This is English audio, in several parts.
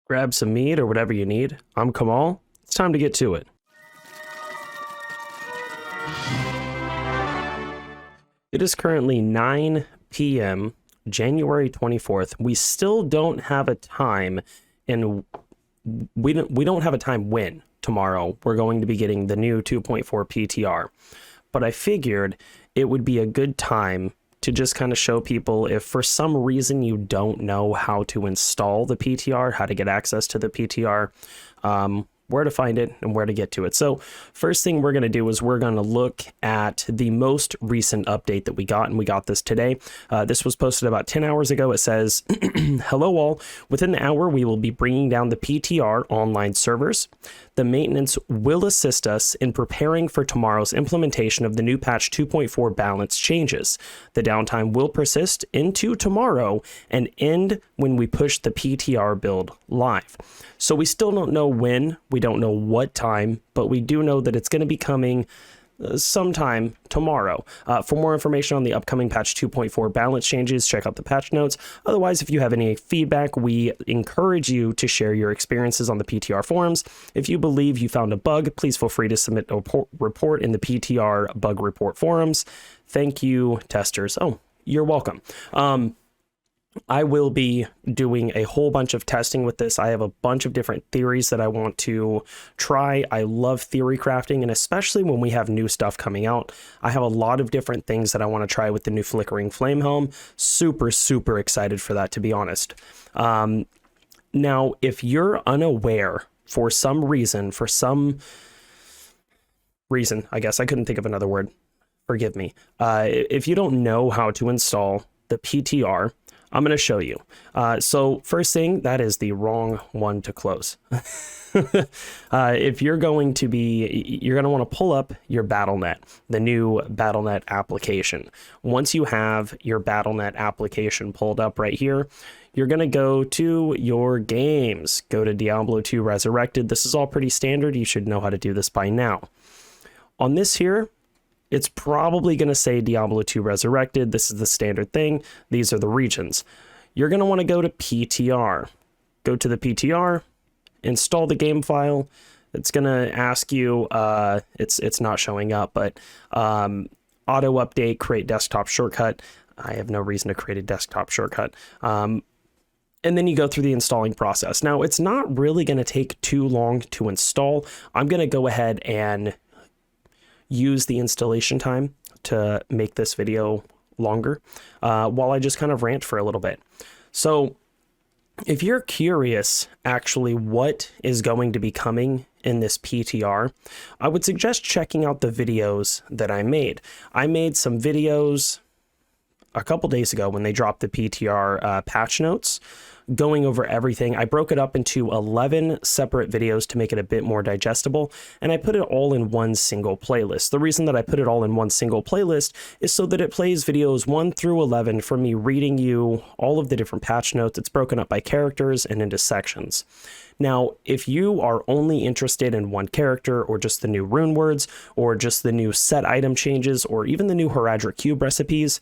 Grab some meat or whatever you need. I'm Kamal. It's time to get to it. It is currently 9 p.m., January 24th. We still don't have a time, and we don't have a time when tomorrow we're going to be getting the new 2.4 PTR. But I figured it would be a good time to just kind of show people, if for some reason you don't know how to install the PTR, how to get access to the PTR, where to find it and where to get to it. So first thing we're going to do is we're going to look at the most recent update that we got, and we got this today. This was posted about 10 hours ago. It says, hello all, within the hour we will be bringing down the PTR online servers. The maintenance will assist us in preparing for tomorrow's implementation of the new patch 2.4 balance changes. The downtime will persist into tomorrow and end when we push the PTR build live. So we still don't know when, we don't know what time, but we do know that it's going to be coming sometime tomorrow. For more information on the upcoming patch 2.4 balance changes, check out the patch notes. Otherwise, if you have any feedback, we encourage you to share your experiences on the PTR forums. If you believe you found a bug, please feel free to submit a report in the PTR bug report forums. Thank you, testers. Oh, you're welcome. I will be doing a whole bunch of testing with this. I have a bunch of different theories that I want to try. I love theory crafting, and especially when we have new stuff coming out. I have a lot of different things that I want to try with the new Flickering Flame Helm. Super, super excited for that, to be honest. Now, if you're unaware for some reason, I guess I couldn't think of another word. Forgive me. If you don't know how to install the PTR, I'm going to show you. So first thing, that is the wrong one to close. If you're going to want to pull up your BattleNet, the new BattleNet application. Once you have your BattleNet application pulled up right here, you're going to go to your games, go to Diablo 2 Resurrected. This is all pretty standard. You should know how to do this by now. On this here, it's probably going to say Diablo 2 Resurrected. This is the standard thing. These are the regions. You're going to want to go to PTR. Go to the PTR, install the game file. It's going to ask you, it's not showing up, but auto update, create desktop shortcut. I have no reason to create a desktop shortcut. And then you go through the installing process. Now, it's not really going to take too long to install. I'm going to go ahead and use the installation time to make this video longer while I just kind of rant for a little bit. So if you're curious actually what is going to be coming in this PTR, I would suggest checking out the videos that I made. I made some videos a couple days ago when they dropped the PTR patch notes, going over everything. I broke it up into 11 separate videos to make it a bit more digestible, and I put it all in one single playlist. The reason that I put it all in one single playlist is so that it plays videos 1 through 11 for me reading you all of the different patch notes. It's broken up by characters and into sections. Now, if you are only interested in one character, or just the new rune words, or just the new set item changes, or even the new Heraldric Cube recipes,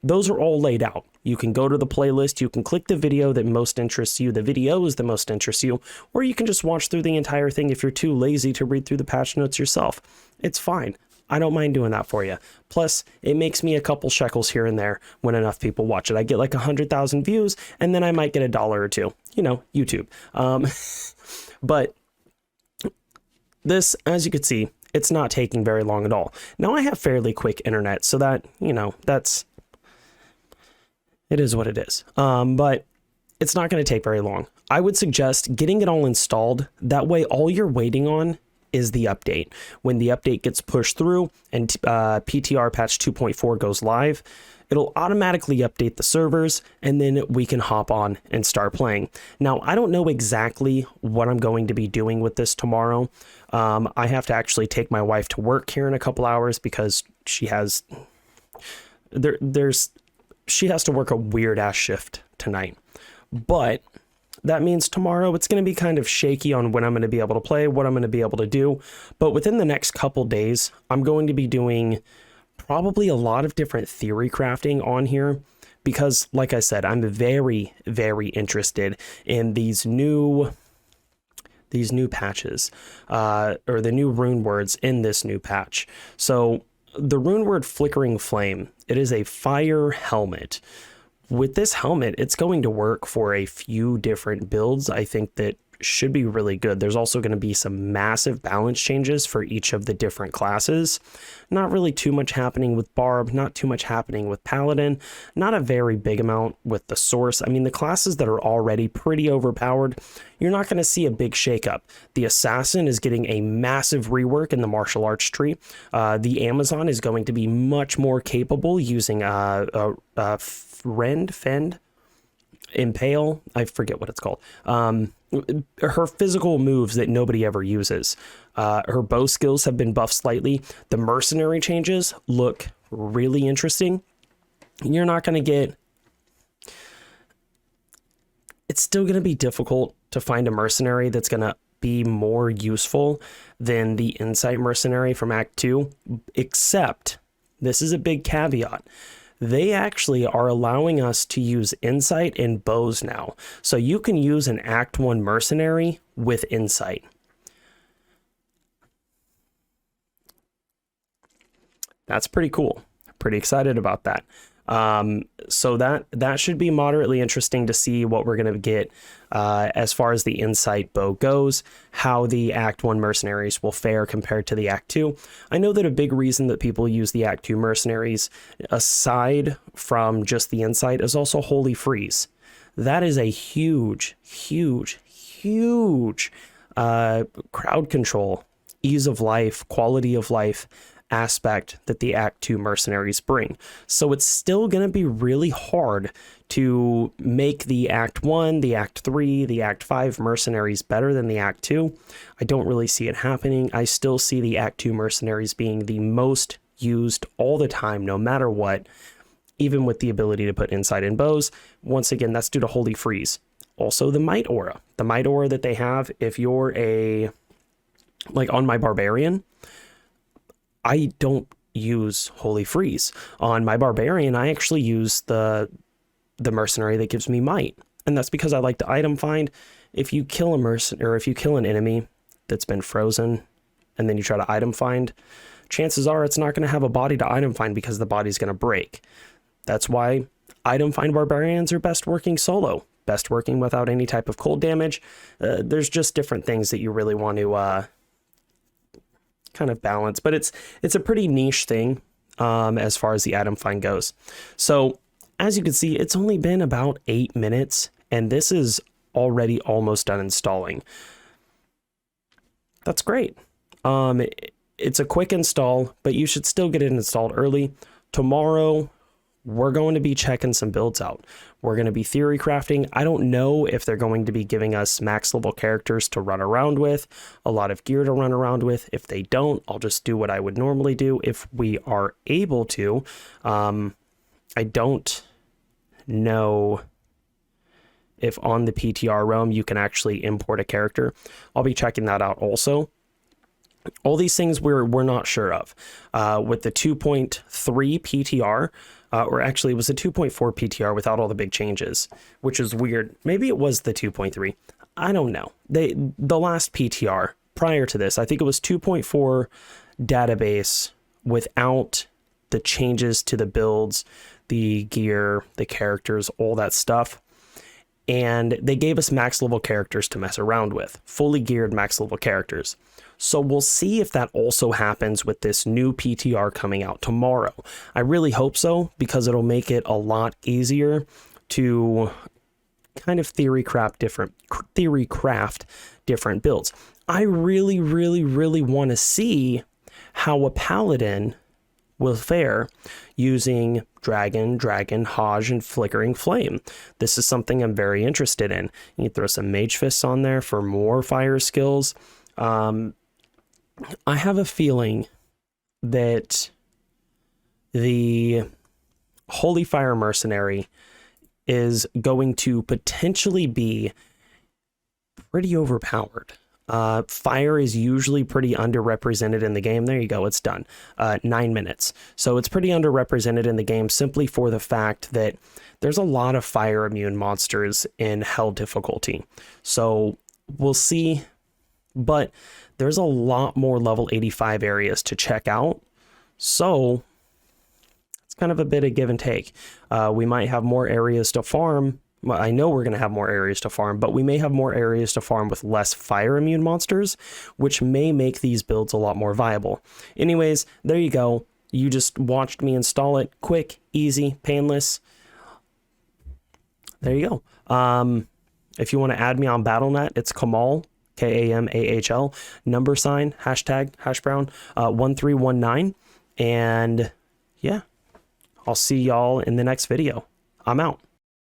those are all laid out. You can go to the playlist, you can click the video that most interests you, the videos that most interest you, or you can just watch through the entire thing if you're too lazy to read through the patch notes yourself. It's fine. I don't mind doing that for you. Plus, it makes me a couple shekels here and there when enough people watch it. I get like 100,000 views, and then I might get $1 or $2. You know, YouTube. But this, as you can see, it's not taking very long at all. Now, I have fairly quick internet, so that, you know, it is what it is. But it's not going to take very long. I would suggest getting it all installed. That way, all you're waiting on is the update. When the update gets pushed through and PTR patch 2.4 goes live, it'll automatically update the servers, and then we can hop on and start playing. Now, I don't know exactly what I'm going to be doing with this tomorrow. I have to actually take my wife to work here in a couple hours because she has she has to work a weird ass shift tonight. But that means tomorrow it's going to be kind of shaky on when I'm going to be able to play, what I'm going to be able to do. But within the next couple days, I'm going to be doing probably a lot of different theory crafting on here because, like I said, I'm very, very interested in these new these new patches, or the new rune words in this new patch. So the rune word Flickering Flame, it is a fire helmet. With this helmet, it's going to work for a few different builds. I think that should be really good. There's also going to be some massive balance changes for each of the different classes. Not really too much happening with Barb, not too much happening with Paladin, not a very big amount with the Source. I mean, the classes that are already pretty overpowered, you're not going to see a big shakeup. The Assassin is getting a massive rework in the martial arts tree. The Amazon is going to be much more capable using Fend, Impale, I forget what it's called. Her physical moves that nobody ever uses. Her bow skills have been buffed slightly. The mercenary changes look really interesting. You're not going to get... It's still going to be difficult to find a mercenary that's going to be more useful than the Insight mercenary from Act 2, except, this is a big caveat, they actually are allowing us to use Insight in bows now. So you can use an Act 1 mercenary with Insight. That's pretty cool. Pretty excited about that. So that should be moderately interesting to see what we're going to get as far as the Insight bow goes, how the Act 1 mercenaries will fare compared to the Act 2. I know that a big reason that people use the Act 2 mercenaries, aside from just the Insight, is also Holy Freeze. That is a huge crowd control, ease of life, quality of life aspect that the Act 2 mercenaries bring. So it's still going to be really hard to make the Act 1, the Act 3, the Act 5 mercenaries better than the Act 2. I don't really see it happening. I still see the Act 2 mercenaries being the most used all the time, no matter what, even with the ability to put Insight in bows. Once again, that's due to Holy Freeze. Also the Might Aura. The Might Aura that they have, if you're like on my Barbarian, I don't use Holy Freeze. On my Barbarian, I actually use the mercenary that gives me might. And that's because I like to item find. If you kill a or if you kill an enemy that's been frozen and then you try to item find, chances are it's not going to have a body to item find because the body's going to break. That's why item find Barbarians are best working solo, best working without any type of cold damage. There's just different things that you really want to kind of balance, but it's a pretty niche thing as far as the item find goes. So as you can see, it's only been about 8 minutes and this is already almost done installing. That's great. It's a quick install, but you should still get it installed early. Tomorrow we're going to be checking some builds out. We're going to be theory crafting. I don't know if they're going to be giving us max level characters to run around with, a lot of gear to run around with. If they don't, I'll just do what I would normally do if we are able to. I don't know if on the PTR realm you can actually import a character. I'll be checking that out also. All these things we're not sure of. With the 2.3 PTR, or actually it was a 2.4 PTR without all the big changes, which is weird. Maybe it was the 2.3. I don't know. The last PTR prior to this, I think it was 2.4 database without the changes to the builds, the gear, the characters, all that stuff. And they gave us max level characters to mess around with, fully geared max level characters. So we'll see if that also happens with this new PTR coming out tomorrow. I really hope so, because it'll make it a lot easier to kind of theory craft different builds. I really want to see how a Paladin will fare using Dragon, Hajj, and Flickering Flame. This is something I'm very interested in. You can throw some Mage Fists on there for more fire skills. I have a feeling that the Holy Fire Mercenary is going to potentially be pretty overpowered. Fire is usually pretty underrepresented in the game. There you go, it's done. 9 minutes. So it's pretty underrepresented in the game simply for the fact that there's a lot of fire immune monsters in Hell difficulty. So we'll see but there's a lot more level 85 areas to check out. So it's kind of a bit of give and take. We might have more areas to farm. Well, I know we're going to have more areas to farm, but we may have more areas to farm with less fire immune monsters, which may make these builds a lot more viable. Anyways, there you go. You just watched me install it. Quick, easy, painless. There you go. If you want to add me on BattleNet, it's Kamal, K-A-M-A-H-L, #, hashtag, hashbrown, 1319. And yeah, I'll see y'all in the next video. I'm out.